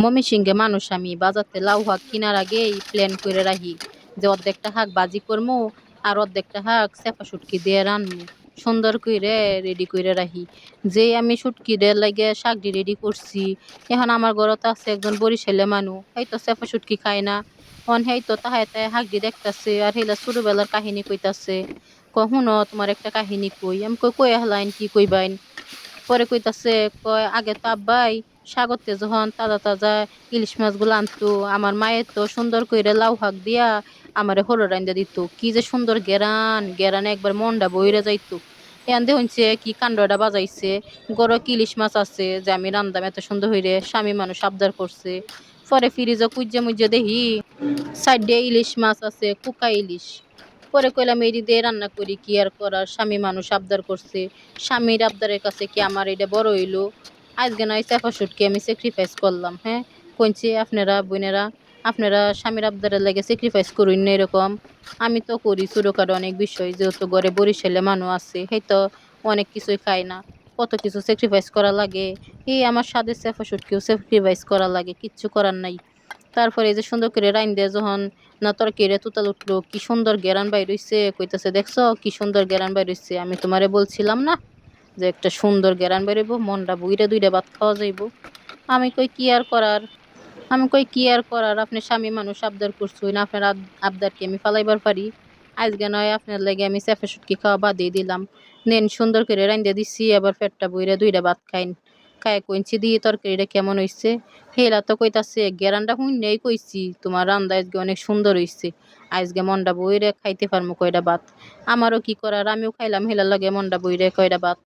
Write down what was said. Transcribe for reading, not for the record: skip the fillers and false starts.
ময়মনসিংহে মানুষ আমি বাজারতে লাউ শাক কিনার আগেই প্ল্যান করে রাখি যে অর্ধেকটা শাক ভাজি করবো আর অর্ধেকটা শাক চেপা শুটকি দিয়ে রানবো। সুন্দর করে রেডি করে রাখি যে আমি শুটকি দিয়ে লাগে শাকটি রেডি করছি। এখন আমার ঘরত আছে একজন বরিশালে মানুষ, এই তো চেপা শুটকি খায় না। হেই তো তাহায় তাই শাকটি দেখতাছে আর হেলা ছোটবেলার কাহিনী কইতাছে। শুনো তোমার একটা কাহিনী কই। আমি কই হলাইন কি কইবাইন। পরে কইতাছে, কয় আগে তো আব্বাই সাগরতে যখন তাজা তাজা ইলিশ মাছগুলো আনতো, আমার মায়ের তো সুন্দর কইরা লাউ শাক দিয়া আমারে হলো রাইন্দা দিত, কি যে সুন্দর গেরান গেরানে একবার মনটা বইরা যাইতো। এখান দিয়ে হইছে কি কাণ্ডটা বাজাইছে, গড় কি ইলিশ মাছ আছে যে আমি রান্দাম এত সুন্দর হইরে, স্বামী মানুষ আবদার করছে। পরে ফ্রিজে কুইজা মুইজা দেখি সাইডে ইলিশ মাছ আছে, কুকা ইলিশ। পরে কইলাম এডি দিয়ে রান্না করি, কি আর করার, স্বামী মানুষ আবদার করছে। স্বামীর আবদারের কাছে কি আমার এটা বড় হইলো। আজকে নয় চেপা শুটকি আমি স্যাক্রিফাইস করলাম। হ্যাঁ, কইছি আপনারা বোনেরা, আপনারা স্বামীর আবদারের লাগে স্যাক্রিফাইস করুন না এরকম। আমি তো করি ছোটখাটো অনেক বিষয়, যেহেতু ঘরে বরিশালে মানুষ আছে, সেই তো অনেক কিছুই খায় না, কত কিছু স্যাক্রিফাইস করা লাগে। এই আমার স্বাদের চেপা শুটকিও স্যাক্রিফাইস করা লাগে, কিচ্ছু করার নাই। তারপরে এই যে সুন্দর করে রাইন্দে যখন না তরকারিরে তুতাল উঠলো, কি সুন্দর গেরান বাইর হইছে, কইতাছে দেখছো কি সুন্দর গেরান বাইর হইছে, আমি তোমারে বলছিলাম না যে একটা সুন্দর গেরান বেরোইব, মনটা বুইরা দুইটা ভাত খাওয়া যাইব। আমি কই কি আর করার, আপনি স্বামী মানুষ আবদার করছুন, আপনার আবদার কি আমি ফালাইবার পারি। আজকে নয় আপনার লাগে আমি চেপা শুটকি খাওয়া বাদই দিলাম। নেন সুন্দর করে রাইন্দা দিছি, আবার পেটটা বইরা দুইটা ভাত খাইন। খায় কইছি দিয়ে তরকারিটা কেমন হইছে। হেলা তো কইতাছে গেরানটা হুইন্যাই কইছি তোমার রান্দা আজকে অনেক সুন্দর হইছে, আজকে মনটা বইরে খাইতে পারমু কয়টা ভাত। আমারও কি করার, আমিও খাইলাম হেলার লাগে মনটা বইরে কয়টা ভাত।